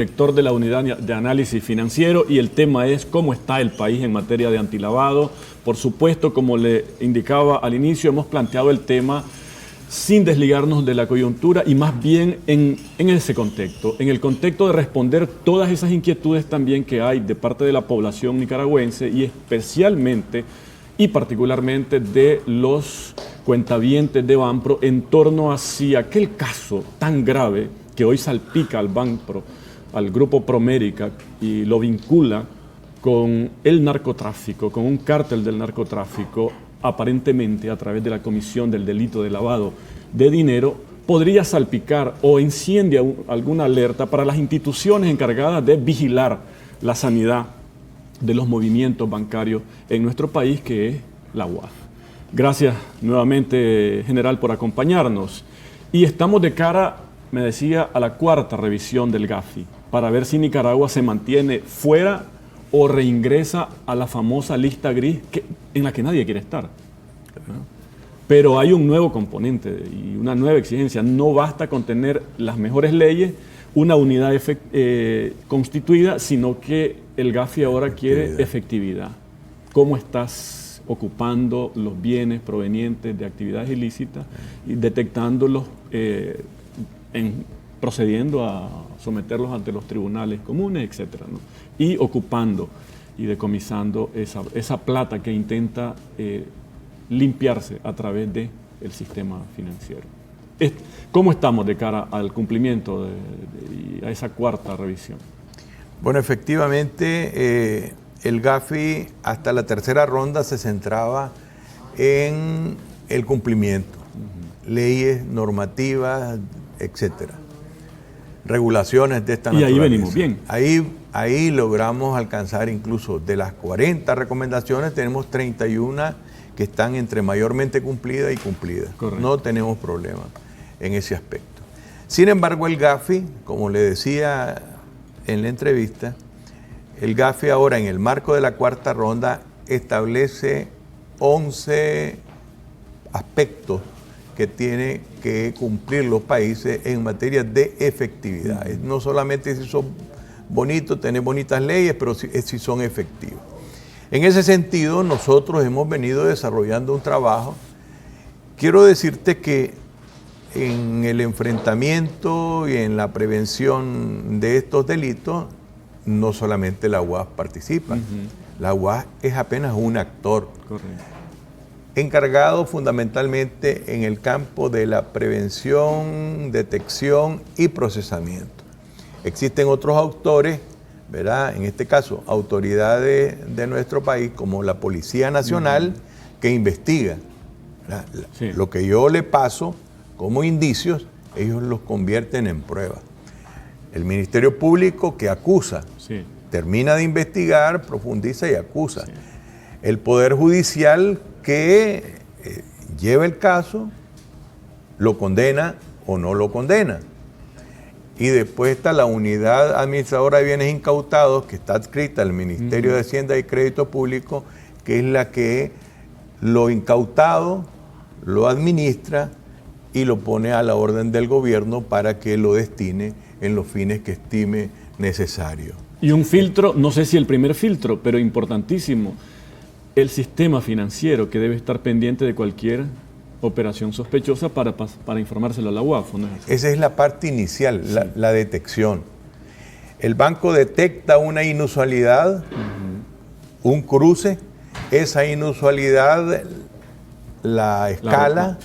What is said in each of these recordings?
director de la Unidad de Análisis Financiero, y el tema es cómo está el país en materia de antilavado. Por supuesto, como le indicaba al inicio, hemos planteado el tema sin desligarnos de la coyuntura y más bien en ese contexto, en el contexto de responder todas esas inquietudes también que hay de parte de la población nicaragüense y especialmente y particularmente de los cuentavientes de Banpro en torno a si aquel caso tan grave que hoy salpica al Banpro, al Grupo Promérica, y lo vincula con el narcotráfico, con un cártel del narcotráfico, aparentemente a través de la comisión del delito de lavado de dinero, podría salpicar o enciende alguna alerta para las instituciones encargadas de vigilar la sanidad de los movimientos bancarios en nuestro país, que es la UAF. Gracias nuevamente, general, por acompañarnos. Y estamos de cara, me decía, a la cuarta revisión del Gafi, para ver si Nicaragua se mantiene fuera o reingresa a la famosa lista gris en la que nadie quiere estar. Pero hay un nuevo componente y una nueva exigencia. No basta con tener las mejores leyes, una unidad constituida, sino que el Gafi ahora quiere efectividad. ¿Cómo estás ocupando los bienes provenientes de actividades ilícitas y detectándolos, procediendo a someterlos ante los tribunales comunes, etcétera, ¿no? Y ocupando y decomisando esa plata que intenta limpiarse a través del sistema financiero? ¿Cómo estamos de cara al cumplimiento y a esa cuarta revisión? Bueno, efectivamente, el Gafi hasta la tercera ronda se centraba en el cumplimiento, leyes, normativas, etcétera, regulaciones de esta naturaleza. Y ahí venimos bien. Ahí logramos alcanzar, incluso de las 40 recomendaciones, tenemos 31 que están entre mayormente cumplidas y cumplidas. Correcto. No tenemos problema en ese aspecto. Sin embargo, el Gafi, como le decía en la entrevista, el Gafi ahora, en el marco de la cuarta ronda, establece 11 aspectos que tienen que cumplir los países en materia de efectividad. No solamente si son bonitos, tener bonitas leyes, pero si son efectivos. En ese sentido, nosotros hemos venido desarrollando un trabajo. Quiero decirte que en el enfrentamiento y en la prevención de estos delitos, no solamente la UAF participa. La UAF es apenas un actor. Correcto. Encargado fundamentalmente en el campo de la prevención, detección y procesamiento. Existen otros autores, ¿verdad? En este caso, autoridades de nuestro país, como la Policía Nacional, que investiga. Sí. Lo que yo le paso como indicios, ellos los convierten en pruebas. El Ministerio Público, que acusa, sí, termina de investigar, profundiza y acusa. Sí. El Poder Judicial, que lleva el caso, lo condena o no lo condena. Y después está la Unidad Administradora de Bienes Incautados, que está adscrita al Ministerio de Hacienda y Crédito Público, que es la que lo incautado lo administra y lo pone a la orden del gobierno para que lo destine en los fines que estime necesario. Y un filtro, no sé si el primer filtro, pero importantísimo, el sistema financiero, que debe estar pendiente de cualquier operación sospechosa para informárselo a la UAF, ¿no es así? Esa es la parte inicial, sí, la detección. El banco detecta una inusualidad, un cruce, esa inusualidad la escala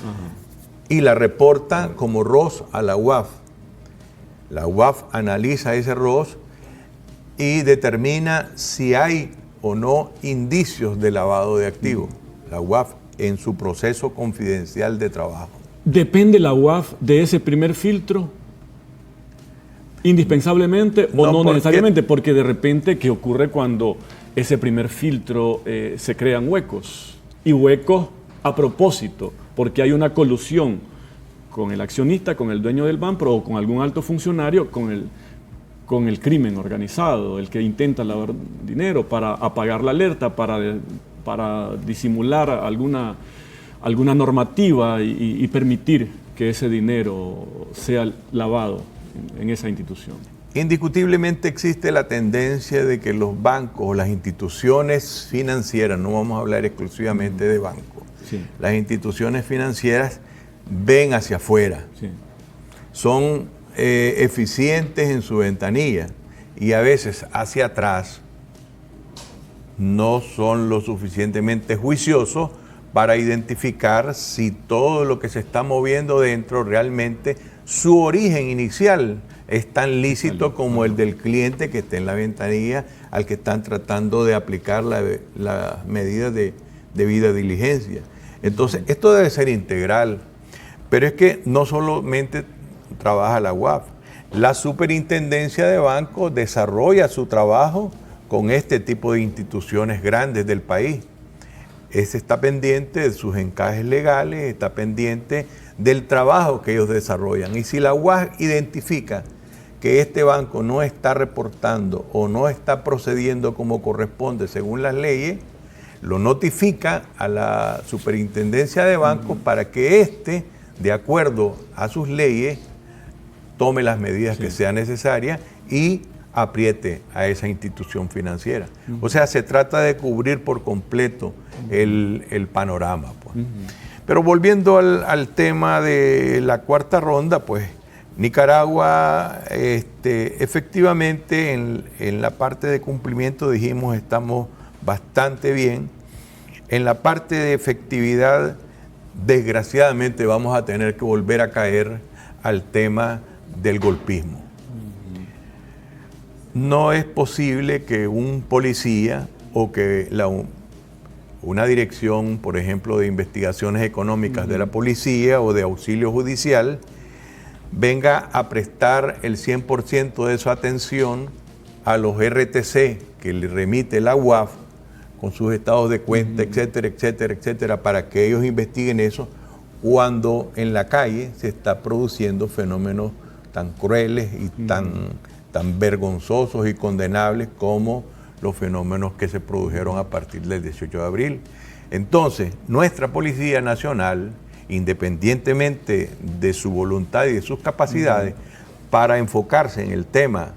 y la reporta como ROS a la UAF. La UAF analiza ese ROS y determina si hay o no indicios de lavado de activos. La UAF en su proceso confidencial de trabajo. ¿Depende la UAF de ese primer filtro? ¿Indispensablemente o no necesariamente? Porque de repente, ¿qué ocurre cuando ese primer filtro se crean huecos? Y huecos a propósito, porque hay una colusión con el accionista, con el dueño del Banpro o con algún alto funcionario, con el crimen organizado, el que intenta lavar dinero para apagar la alerta, para disimular alguna normativa y permitir que ese dinero sea lavado en esa institución. Indiscutiblemente existe la tendencia de que los bancos, las instituciones financieras, no vamos a hablar exclusivamente de bancos, sí, las instituciones financieras ven hacia afuera, sí, son eficientes en su ventanilla y a veces hacia atrás no son lo suficientemente juiciosos para identificar si todo lo que se está moviendo dentro realmente su origen inicial es tan lícito como el del cliente que está en la ventanilla al que están tratando de aplicar la medida de debida diligencia. Entonces, esto debe ser integral, pero es que no solamente trabaja la UAF, la Superintendencia de Bancos desarrolla su trabajo con este tipo de instituciones grandes del país. Ese está pendiente de sus encajes legales, está pendiente del trabajo que ellos desarrollan. Y si la UAF identifica que este banco no está reportando o no está procediendo como corresponde según las leyes, lo notifica a la Superintendencia de Bancos para que éste, de acuerdo a sus leyes, tome las medidas que sean necesarias y apriete a esa institución financiera. O sea, se trata de cubrir por completo el panorama. Pues. Pero volviendo al tema de la cuarta ronda, pues Nicaragua, efectivamente, en la parte de cumplimiento, dijimos, estamos bastante bien. En la parte de efectividad, desgraciadamente, vamos a tener que volver a caer al tema del golpismo. No es posible que un policía o que una dirección, por ejemplo, de investigaciones económicas de la policía o de auxilio judicial, venga a prestar el 100% de su atención a los RTC que le remite la UAF con sus estados de cuenta, etcétera, etcétera, etcétera, para que ellos investiguen eso, cuando en la calle se está produciendo fenómenos tan crueles y tan vergonzosos y condenables como los fenómenos que se produjeron a partir del 18 de abril. Entonces, nuestra Policía Nacional, independientemente de su voluntad y de sus capacidades, para enfocarse en el tema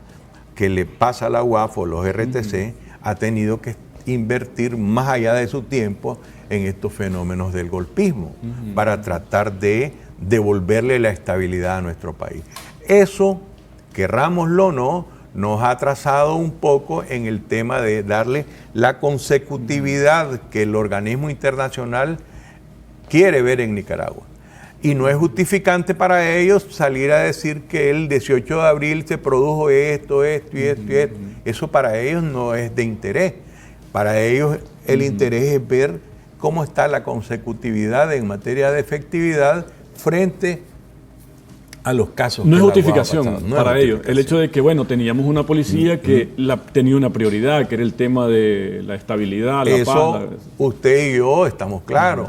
que le pasa a la UAF o los RTC, ha tenido que invertir más allá de su tiempo en estos fenómenos del golpismo, para tratar de devolverle la estabilidad a nuestro país. Eso, querrámoslo o no, nos ha atrasado un poco en el tema de darle la consecutividad que el organismo internacional quiere ver en Nicaragua. Y no es justificante para ellos salir a decir que el 18 de abril se produjo esto y esto. Eso para ellos no es de interés. Para ellos el interés es ver cómo está la consecutividad en materia de efectividad frente a los casos. No es justificación para ellos. El hecho de que, bueno, teníamos una policía que tenía una prioridad, que era el tema de la estabilidad, la paz. Usted y yo estamos claros.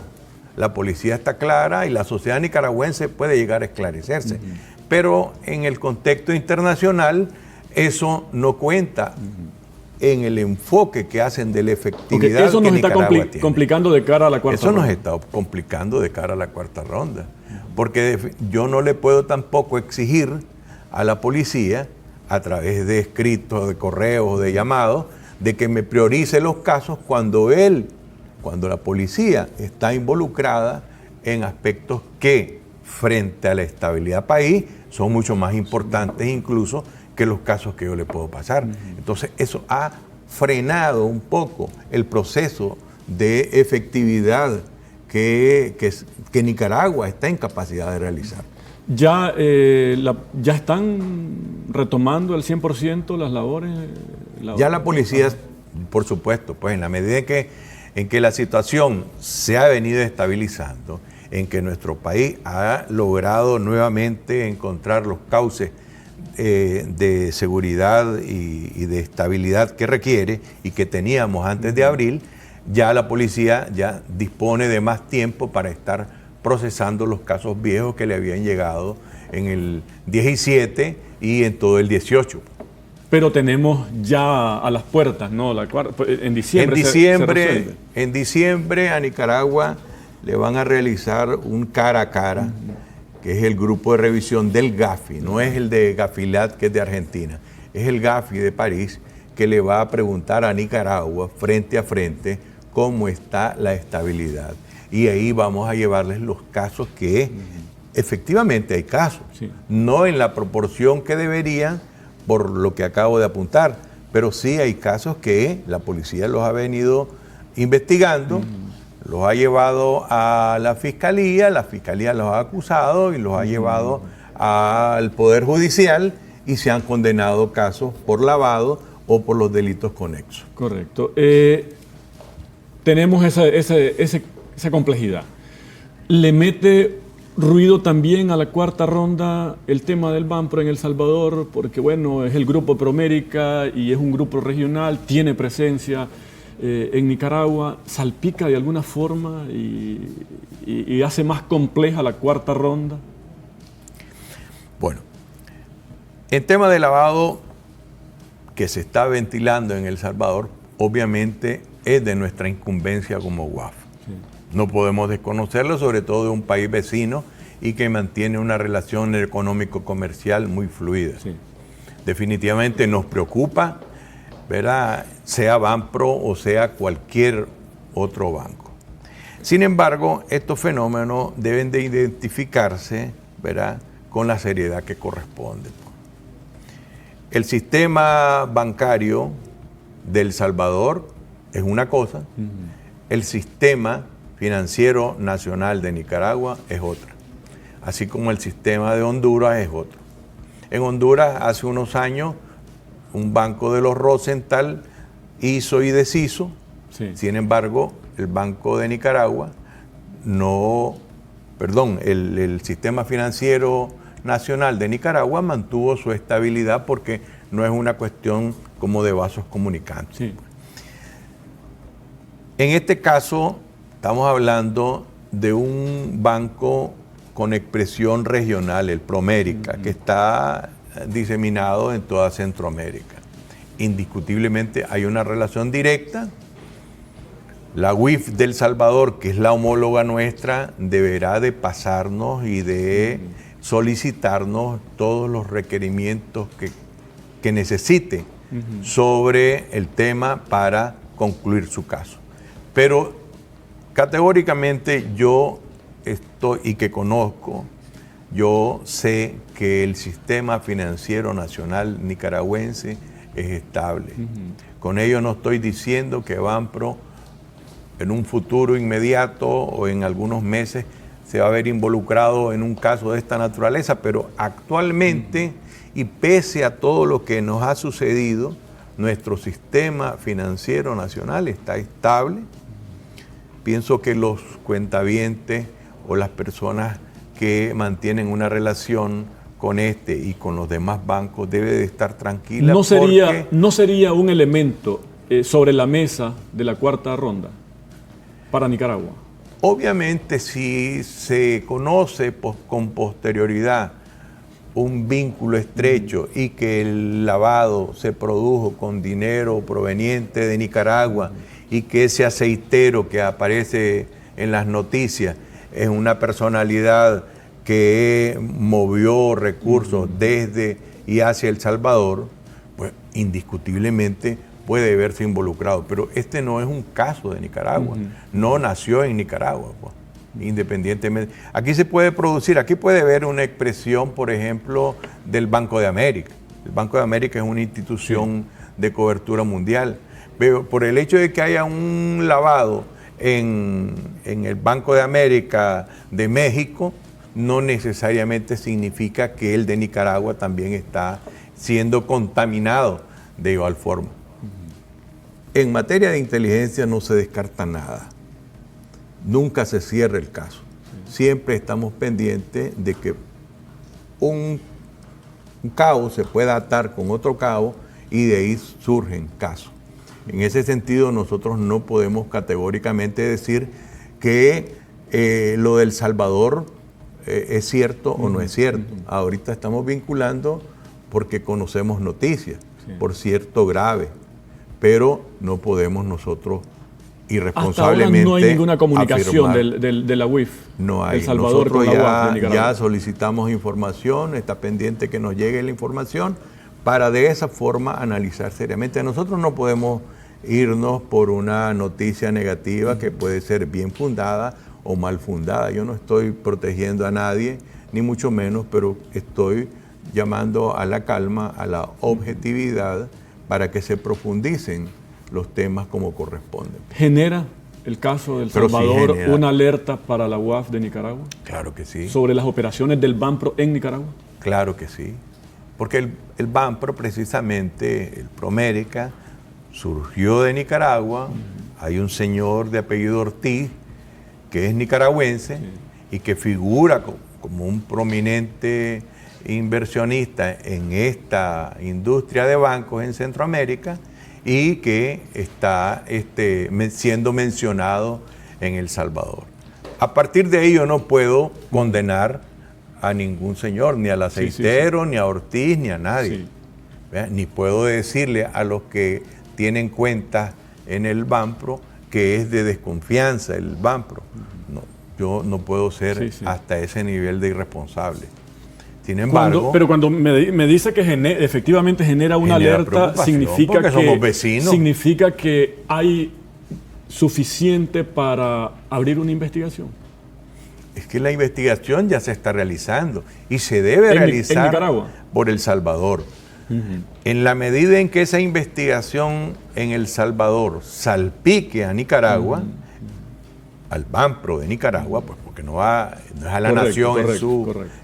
La policía está clara y la sociedad nicaragüense puede llegar a esclarecerse. Pero en el contexto internacional eso no cuenta en el enfoque que hacen de la efectividad. Eso nos está complicando de cara a la cuarta ronda. Eso nos está complicando de cara a la cuarta ronda. Porque yo no le puedo tampoco exigir a la policía, a través de escritos, de correos, de llamados, de que me priorice los casos cuando la policía está involucrada en aspectos que, frente a la estabilidad del país, son mucho más importantes incluso que los casos que yo le puedo pasar. Entonces, eso ha frenado un poco el proceso de efectividad que Nicaragua está en capacidad de realizar. ¿Ya están retomando al 100% las labores? Ya la policía, por supuesto, pues en la medida en que la situación se ha venido estabilizando, en que nuestro país ha logrado nuevamente encontrar los cauces de seguridad y de estabilidad que requiere y que teníamos antes de abril, ya la policía ya dispone de más tiempo para estar procesando los casos viejos que le habían llegado en el 17 y en todo el 18. Pero tenemos ya a las puertas, ¿no? En diciembre. En diciembre a Nicaragua le van a realizar un cara a cara, que es el grupo de revisión del GAFI, no es el de Gafilat, que es de Argentina. es el Gafi de París, que le va a preguntar a Nicaragua frente a frente cómo está la estabilidad. Y ahí vamos a llevarles los casos que efectivamente hay casos, sí, no en la proporción que deberían por lo que acabo de apuntar, pero sí hay casos que la policía los ha venido investigando, los ha llevado a la fiscalía los ha acusado y los ha llevado al Poder Judicial y se han condenado casos por lavado o por los delitos conexos. Correcto. Tenemos esa complejidad. ¿Le mete ruido también a la cuarta ronda el tema del Banpro en El Salvador? Porque bueno, es el Grupo Promérica y es un grupo regional, tiene presencia en Nicaragua, salpica de alguna forma y hace más compleja la cuarta ronda. Bueno, en tema de lavado que se está ventilando en El Salvador, obviamente es de nuestra incumbencia como UAF. Sí. No podemos desconocerlo, sobre todo de un país vecino y que mantiene una relación económico-comercial muy fluida. Sí. Definitivamente nos preocupa, ¿verdad?, sea Banpro o sea cualquier otro banco. Sin embargo, estos fenómenos deben de identificarse, ¿verdad?, con la seriedad que corresponde. El sistema bancario de El Salvador es una cosa, el sistema financiero nacional de Nicaragua es otra, así como el sistema de Honduras es otro. En Honduras, hace unos años, un banco de los Rosenthal hizo y deshizo, sí. Sin embargo, el Banco de Nicaragua el sistema financiero nacional de Nicaragua mantuvo su estabilidad porque no es una cuestión como de vasos comunicantes. Sí. En este caso, estamos hablando de un banco con expresión regional, el Promérica, que está diseminado en toda Centroamérica. Indiscutiblemente hay una relación directa. La UIF del Salvador, que es la homóloga nuestra, deberá de pasarnos y de solicitarnos todos los requerimientos que necesite sobre el tema para concluir su caso. Pero categóricamente yo sé que el sistema financiero nacional nicaragüense es estable. Con ello no estoy diciendo que Banpro en un futuro inmediato o en algunos meses se va a ver involucrado en un caso de esta naturaleza, pero actualmente y pese a todo lo que nos ha sucedido, nuestro sistema financiero nacional está estable. Pienso que los cuentavientes o las personas que mantienen una relación con este y con los demás bancos deben de estar tranquilas. ¿No sería un elemento sobre la mesa de la cuarta ronda para Nicaragua? Obviamente, si se conoce con posterioridad un vínculo estrecho y que el lavado se produjo con dinero proveniente de Nicaragua y que ese aceitero que aparece en las noticias es una personalidad que movió recursos desde y hacia El Salvador, pues indiscutiblemente puede verse involucrado. Pero este no es un caso de Nicaragua, no nació en Nicaragua, pues, independientemente. Aquí se puede producir, aquí puede haber una expresión, por ejemplo, del Banco de América. El Banco de América es una institución de cobertura mundial, pero por el hecho de que haya un lavado en el Banco de América de México, no necesariamente significa que el de Nicaragua también está siendo contaminado de igual forma. En materia de inteligencia no se descarta nada. Nunca se cierra el caso. Siempre estamos pendientes de que un cabo se pueda atar con otro cabo y de ahí surgen casos. En ese sentido, nosotros no podemos categóricamente decir que lo del Salvador es cierto o no es cierto. Ahorita estamos vinculando porque conocemos noticias, por cierto grave, pero no podemos nosotros irresponsablemente. Hasta ahora no hay ninguna comunicación de la UIF. No hay. El Salvador nosotros con la UAF de Nicaragua. ya solicitamos información, está pendiente que nos llegue la información para de esa forma analizar seriamente. Nosotros no podemos irnos por una noticia negativa que puede ser bien fundada o mal fundada. Yo no estoy protegiendo a nadie, ni mucho menos, pero estoy llamando a la calma, a la objetividad, para que se profundicen los temas como corresponden. ¿Genera el caso de El Salvador una alerta para la UAF de Nicaragua? Claro que sí. ¿Sobre las operaciones del Banpro en Nicaragua? Claro que sí. Porque el Banpro, precisamente, el Promérica, surgió de Nicaragua. Hay un señor de apellido Ortiz, que es nicaragüense y que figura como un prominente inversionista en esta industria de bancos en Centroamérica y que está siendo mencionado en El Salvador. A partir de ahí yo no puedo condenar a ningún señor, ni al aceitero, ni a Ortiz, ni a nadie. Ni puedo decirle a los que tienen cuentas en el Banpro que es de desconfianza el Banpro. No, yo no puedo ser hasta ese nivel de irresponsable. Sin embargo... Pero cuando me dice que efectivamente genera una alerta, significa que somos vecinos. Significa que hay suficiente para abrir una investigación. Es que la investigación ya se está realizando y se debe realizar en Nicaragua, por El Salvador. En la medida en que esa investigación en El Salvador salpique a Nicaragua, al Banpro de Nicaragua, pues porque no es a la nación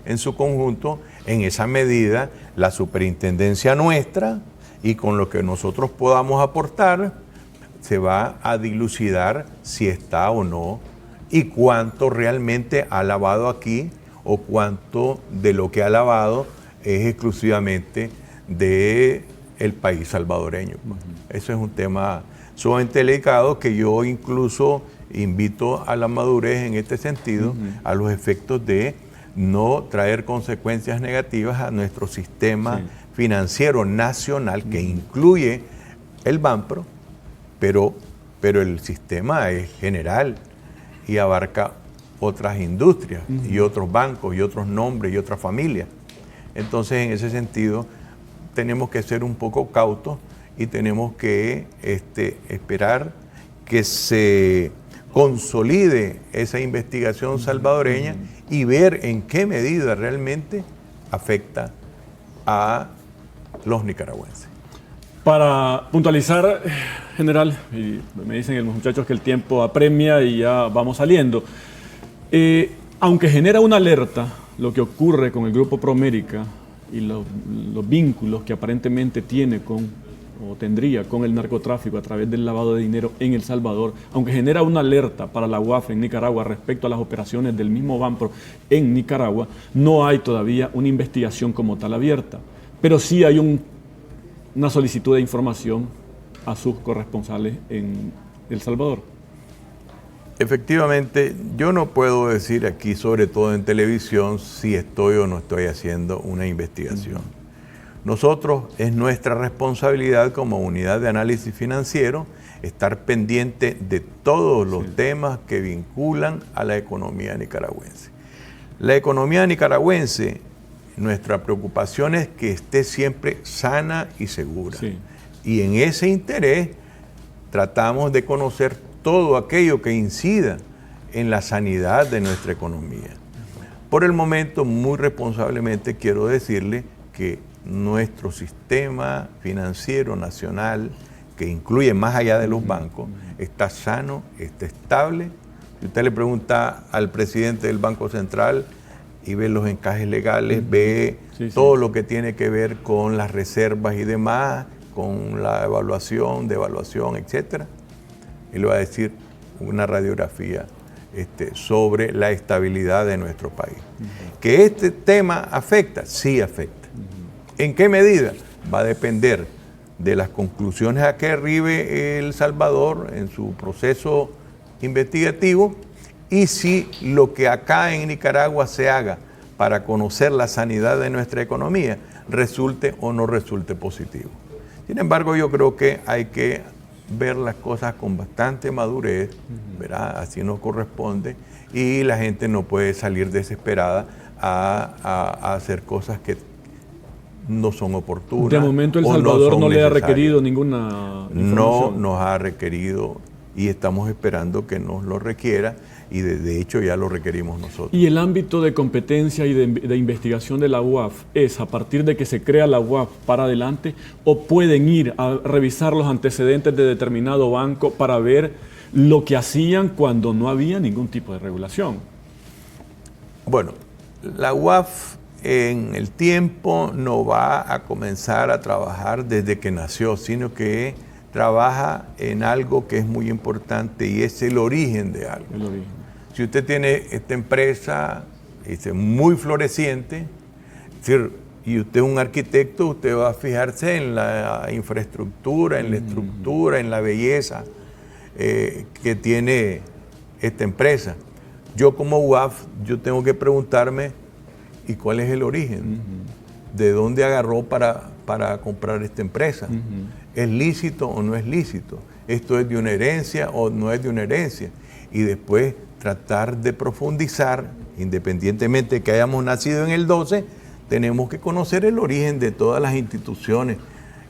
en su conjunto, en esa medida la superintendencia nuestra y con lo que nosotros podamos aportar se va a dilucidar si está o no y cuánto realmente ha lavado aquí o cuánto de lo que ha lavado es exclusivamente del país salvadoreño. Eso es un tema sumamente delicado que yo incluso invito a la madurez en este sentido, a los efectos de no traer consecuencias negativas a nuestro sistema financiero nacional que incluye el Banpro, pero el sistema es general y abarca otras industrias y otros bancos y otros nombres y otras familias. Entonces, en ese sentido, tenemos que ser un poco cautos y tenemos que esperar que se consolide esa investigación salvadoreña y ver en qué medida realmente afecta a los nicaragüenses. Para puntualizar, general, y me dicen los muchachos que el tiempo apremia y ya vamos saliendo, aunque genera una alerta lo que ocurre con el Grupo Promérica y los vínculos que aparentemente tiene o tendría con el narcotráfico a través del lavado de dinero en El Salvador, aunque genera una alerta para la UAF en Nicaragua respecto a las operaciones del mismo Banpro en Nicaragua, no hay todavía una investigación como tal abierta, pero sí hay una solicitud de información a sus corresponsales en El Salvador. Efectivamente, yo no puedo decir aquí, sobre todo en televisión, si estoy o no estoy haciendo una investigación. Nosotros, es nuestra responsabilidad como unidad de análisis financiero estar pendiente de todos los temas que vinculan a la economía nicaragüense. La economía nicaragüense, nuestra preocupación es que esté siempre sana y segura. Y en ese interés tratamos de conocer todo aquello que incida en la sanidad de nuestra economía. Por el momento, muy responsablemente quiero decirle que nuestro sistema financiero nacional, que incluye más allá de los bancos, está sano, está estable. Si usted le pregunta al presidente del Banco Central y ve los encajes legales, ve todo lo que tiene que ver con las reservas y demás, con la evaluación, devaluación, etcétera, y le va a decir una radiografía sobre la estabilidad de nuestro país. ¿Que este tema afecta? Sí afecta. ¿En qué medida? Va a depender de las conclusiones a que arribe El Salvador en su proceso investigativo y si lo que acá en Nicaragua se haga para conocer la sanidad de nuestra economía resulte o no resulte positivo. Sin embargo, yo creo que hay que ver las cosas con bastante madurez, ¿verdad? Así nos corresponde, y la gente no puede salir desesperada a hacer cosas que no son oportunas. De momento El Salvador no le ha requerido ninguna información. No nos ha requerido y estamos esperando que nos lo requiera y de hecho ya lo requerimos nosotros. ¿Y el ámbito de competencia y de investigación de la UAF es a partir de que se crea la UAF para adelante o pueden ir a revisar los antecedentes de determinado banco para ver lo que hacían cuando no había ningún tipo de regulación? Bueno, la UAF en el tiempo no va a comenzar a trabajar desde que nació, sino que trabaja en algo que es muy importante y es el origen de algo. El origen. Si usted tiene esta empresa muy floreciente, es decir, y usted es un arquitecto, usted va a fijarse en la infraestructura, en la estructura, en la belleza que tiene esta empresa. Yo como UAF, yo tengo que preguntarme, ¿y cuál es el origen? ¿De dónde agarró para comprar esta empresa? ¿Es lícito o no es lícito? ¿Esto es de una herencia o no es de una herencia? Y después tratar de profundizar, independientemente de que hayamos nacido en el 12, tenemos que conocer el origen de todas las instituciones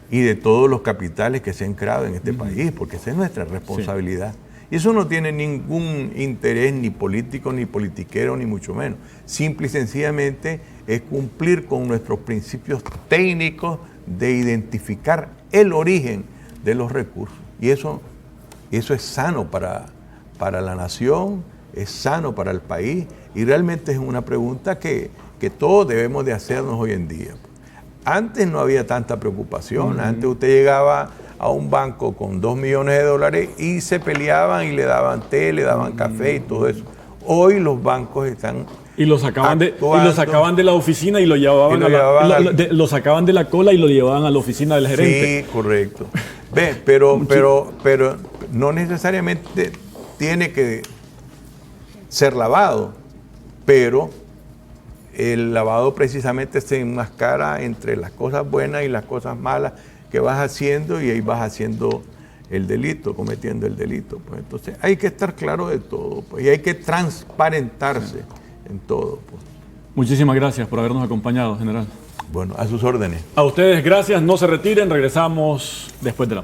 y de todos los capitales que se han creado en este país, porque esa es nuestra responsabilidad. Sí. Y eso no tiene ningún interés ni político, ni politiquero, ni mucho menos. Simple y sencillamente es cumplir con nuestros principios técnicos de identificar el origen de los recursos. Y eso es sano para la nación, es sano para el país y realmente es una pregunta que todos debemos de hacernos hoy en día. Antes no había tanta preocupación, antes usted llegaba a un banco con $2 millones y se peleaban y le daban té, le daban café y todo eso. Hoy los bancos están y lo sacaban de la oficina y lo llevaban lo sacaban de la cola y lo llevaban a la oficina del gerente. Sí, correcto. Pero no necesariamente tiene que ser lavado, pero el lavado precisamente se enmascara entre las cosas buenas y las cosas malas que vas haciendo y ahí vas haciendo el delito, cometiendo el delito. Pues entonces hay que estar claro de todo, pues, y hay que transparentarse en todo. Pues. Muchísimas gracias por habernos acompañado, general. Bueno, a sus órdenes. A ustedes gracias, no se retiren, regresamos después de la